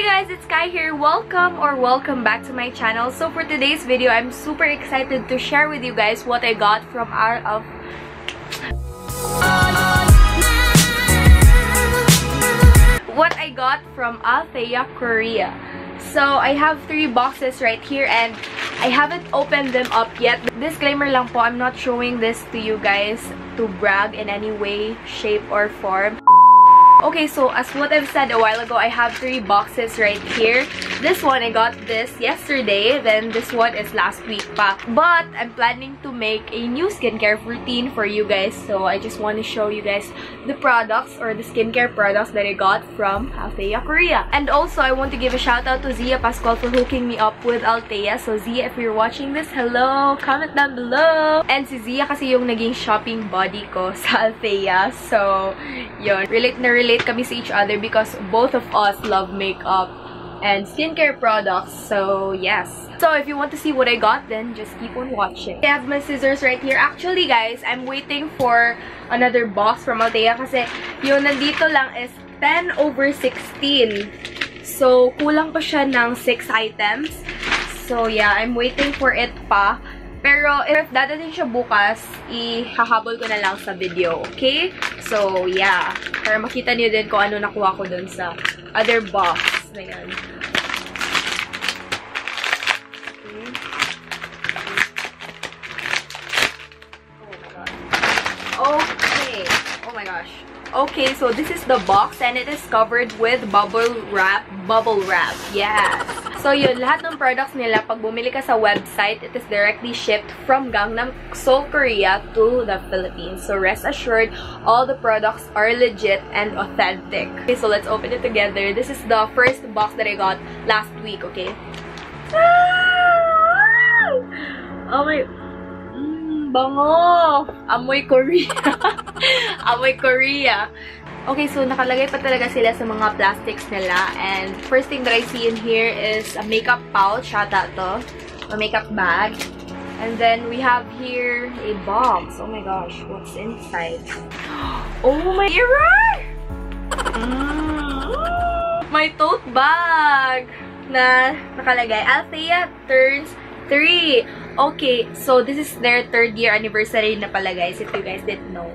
Hey guys, it's Skye here. Welcome back to my channel. So for today's video, I'm super excited to share with you guys what I got from ALTHEA, Korea. So I have 3 boxes right here and I haven't opened them up yet. Disclaimer lang po, I'm not showing this to you guys to brag in any way, shape, or form. Okay, so as what I've said a while ago, I have 3 boxes right here. This one, I got this yesterday. Then this one is last week pa. But I'm planning to make a new skincare routine for you guys. So I just want to show you guys the products or the skincare products that I got from ALTHEA, Korea. And also, I want to give a shout out to Zia Pascual for hooking me up with ALTHEA. So Zia, if you're watching this, hello! Comment down below! And si Zia kasi yung naging shopping buddy ko sa ALTHEA. So, yun. Relate kami sa each other because both of us love makeup and skincare products. So, yes. So, if you want to see what I got, then just keep on watching. I have my scissors right here. Actually, guys, I'm waiting for another box from ALTHEA kasi yung nandito lang is 10/16. So, kulang pa siya ng 6 items. So, yeah, I'm waiting for it pa. Pero, if dadating siya bukas, ihahabol ko na lang sa video, okay? So, yeah. Para makita niyo din kung ano nakuha ko dun sa other box na yan. Okay. Oh my gosh. Okay, so this is the box and it is covered with bubble wrap. Yes. So yun, lahat ng products nila, pag bumili ka sa website, it is directly shipped from Gangnam, Seoul, Korea to the Philippines. So rest assured, all the products are legit and authentic. Okay, so let's open it together. This is the first box that I got last week, okay? Oh my... bango! Amoy Korea. Amoy Korea. Okay, so nakalagay pa talaga sila sa mga plastics nila. And first thing that I see in here is a makeup pouch. Ata to. A makeup bag. And then we have here a box. Oh my gosh, what's inside? Oh my mirror! My tote bag na nakalagay. ALTHEA turns 3. Okay, so this is their 3rd year anniversary na pala, guys, if you guys didn't know.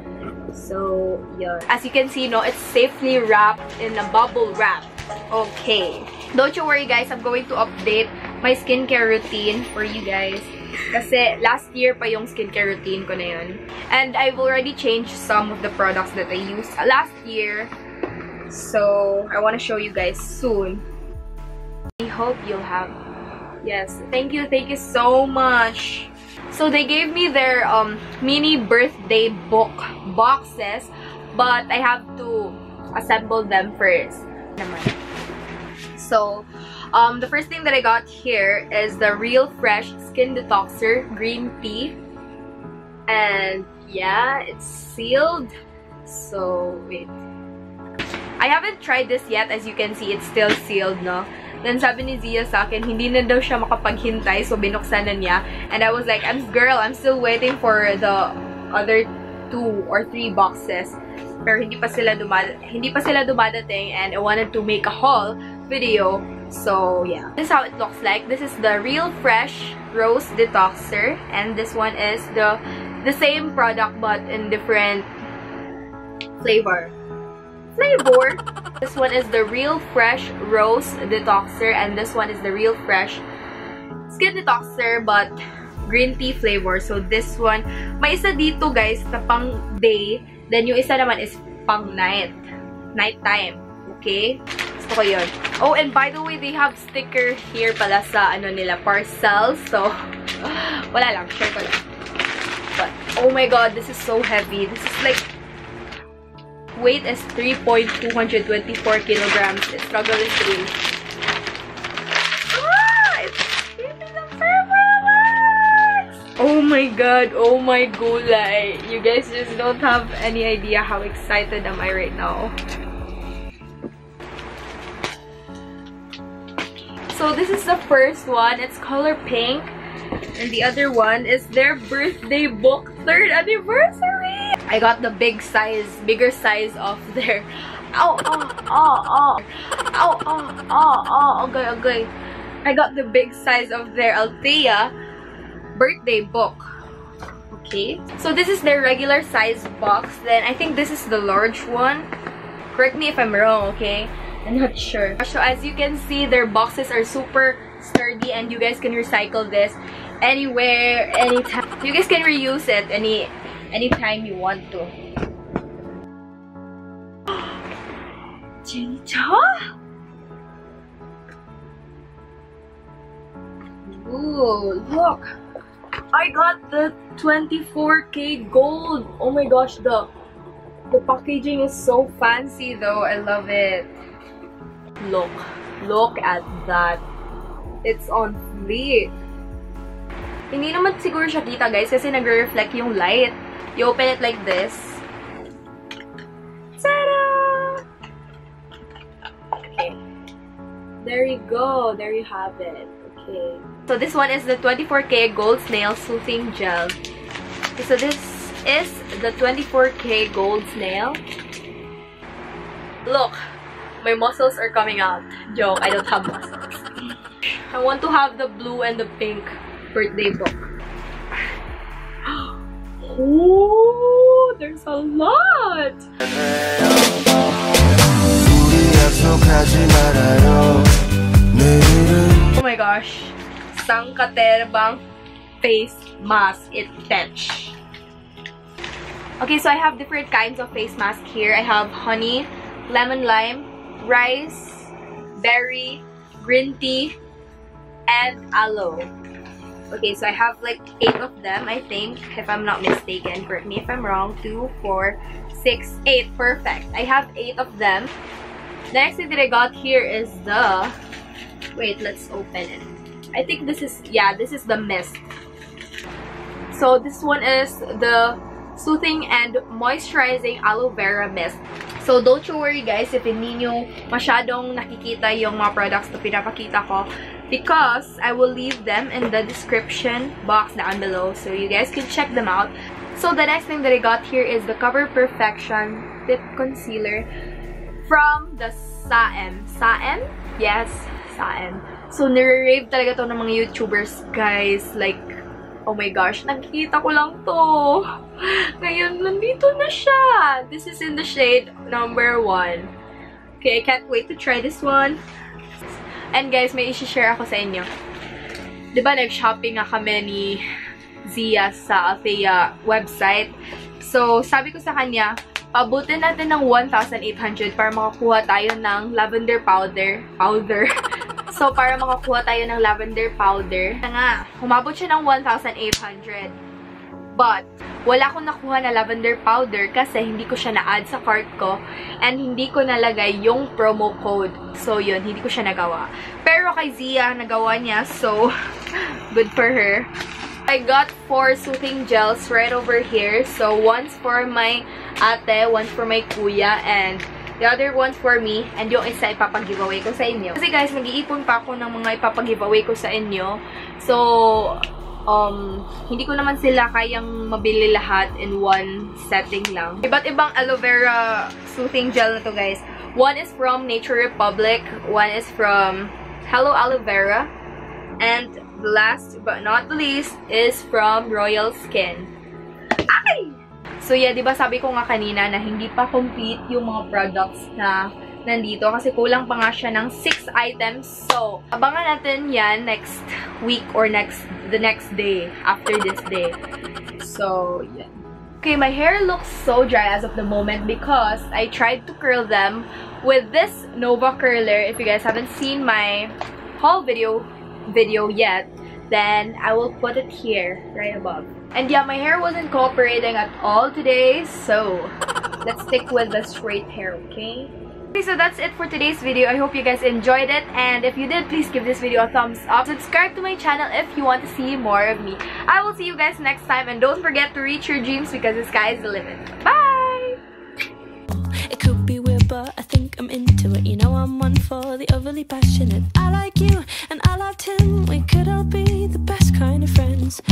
So, yun. As you can see, no, it's safely wrapped in a bubble wrap. Okay. Don't you worry, guys. I'm going to update my skincare routine for you guys. Kasi last year pa yung skincare routine ko na yun. And I've already changed some of the products that I used last year. So, I want to show you guys soon. I hope you'll have... Yes, thank you so much. So they gave me their mini birthday book boxes, but I have to assemble them first. So the first thing that I got here is the Real Fresh Skin Detoxer Green Tea, and yeah, it's sealed. So wait, I haven't tried this yet. As you can see, it's still sealed, no? Then sabi ni Zia sa akin, hindi na daw siya makapaghintay, so binuksan na niya. And I was like, I'm still waiting for the other 2 or 3 boxes. Pero hindi pa sila dumadating, and I wanted to make a haul video. So yeah, this is how it looks like. This is the Real Fresh Rose Detoxer, and this one is the same product but in different flavor. This one is the Real Fresh Rose Detoxer, and this one is the Real Fresh Skin Detoxer but green tea flavor. So this one, may isa dito, guys, na pang day, then yung isa naman is pang nighttime. Okay? Gusto ko yun. Oh, and by the way, they have sticker here pala sa ano nila, parcels. So wala lang, share ko lang. But oh my god, this is so heavy. This is like, weight is 3.224 kilograms. It's struggling through. It's keeping the fireworks! Oh my god, oh my gulay. You guys just don't have any idea how excited am I right now. So this is the first one. It's color pink. And the other one is their birthday book 3rd anniversary. I got the bigger size of their... Ow, ow, ow, ow. Ow, ow, ow, ow. Okay, okay. I got the big size of their ALTHEA birthday book. Okay. So this is their regular size box. Then I think this is the large one. Correct me if I'm wrong, okay? I'm not sure. So as you can see, their boxes are super sturdy and you guys can recycle this anywhere, anytime. You guys can reuse it anytime you want to. 진짜? Ooh, look! I got the 24K gold! Oh my gosh, the packaging is so fancy though. I love it. Look at that. It's on fleek. Hindi naman siguro siya kita guys kasi nagre-reflect yung light. You open it like this. Ta-da! Okay. There you go. There you have it. Okay. So this one is the 24K Gold Snail Soothing Gel. Okay, so this is the 24K Gold Snail. Look, my muscles are coming out. Joke, I don't have muscles. I want to have the blue and the pink birthday book. Oh, there's a lot! Oh my gosh. Sangkaterbang face mask. It fetch. Okay, so I have different kinds of face mask here. I have honey, lemon lime, rice, berry, green tea, and aloe. Okay, so I have like 8 of them, I think, if I'm not mistaken. Correct me if I'm wrong. 2, 4, 6, 8. Perfect. I have 8 of them. The next thing that I got here is the... Wait, let's open it. I think this is... Yeah, this is the mist. So this one is the Soothing and Moisturizing Aloe Vera Mist. So don't you worry guys if hindi nyo masyadong nakikita yung mga products na pinapakita ko, because I will leave them in the description box down below so you guys can check them out. So the next thing that I got here is the Cover Perfection Tip Concealer from the Saem. Saem? Yes, Saem. So nire-rave talaga to ng mga YouTubers guys. Like, oh my gosh, nakikita ko lang to. Ngayon, nandito na siya. This is in the shade number 1. Okay, I can't wait to try this one. And guys, may i-share ako sa inyo. Diba nag-shopping nga kami ni Zia sa ALTHEA website. So, sabi ko sa kanya, pabutin natin ng 1,800 para makakuha tayo ng lavender powder. So, para makakuha tayo ng lavender powder. Nga, humabot siya ng 1,800. But, wala akong nakuha na lavender powder kasi hindi ko siya na-add sa cart ko and hindi ko nalagay yung promo code. So, yun, hindi ko siya nagawa. Pero kay Zia, nagawa niya. So, good for her. I got 4 soothing gels right over here. So, one's for my ate, one's for my kuya, and the other one's for me, and yung isa ipapag-giveaway ko sa inyo. Kasi guys, mag-iipon pa ako ng mga ipapag-giveaway ko sa inyo. So, hindi ko naman sila kayang mabili lahat in one setting lang. Iba't ibang aloe vera soothing gel na to guys. One is from Nature Republic, one is from Hello Aloevera, and the last but not the least is from Royal Skin. Ay! So yeah, diba sabi ko nga kanina na hindi pa complete yung mga products na nandito kasi kulang pa nga siya ng 6 items. So, abangan natin yan next week or the next day after this day. So, yeah. Okay, my hair looks so dry as of the moment because I tried to curl them with this Nova curler. If you guys haven't seen my haul video yet, then I will put it here right above. And yeah, my hair wasn't cooperating at all today, so let's stick with the straight hair, okay? Okay, so that's it for today's video. I hope you guys enjoyed it, and if you did, please give this video a thumbs up. Subscribe to my channel if you want to see more of me. I will see you guys next time, and don't forget to reach your dreams because the sky is the limit. Bye! It could be weird, but I think I'm into it. You know I'm one for the overly passionate. I like you, and I loved him. We could all be the best kind of friends.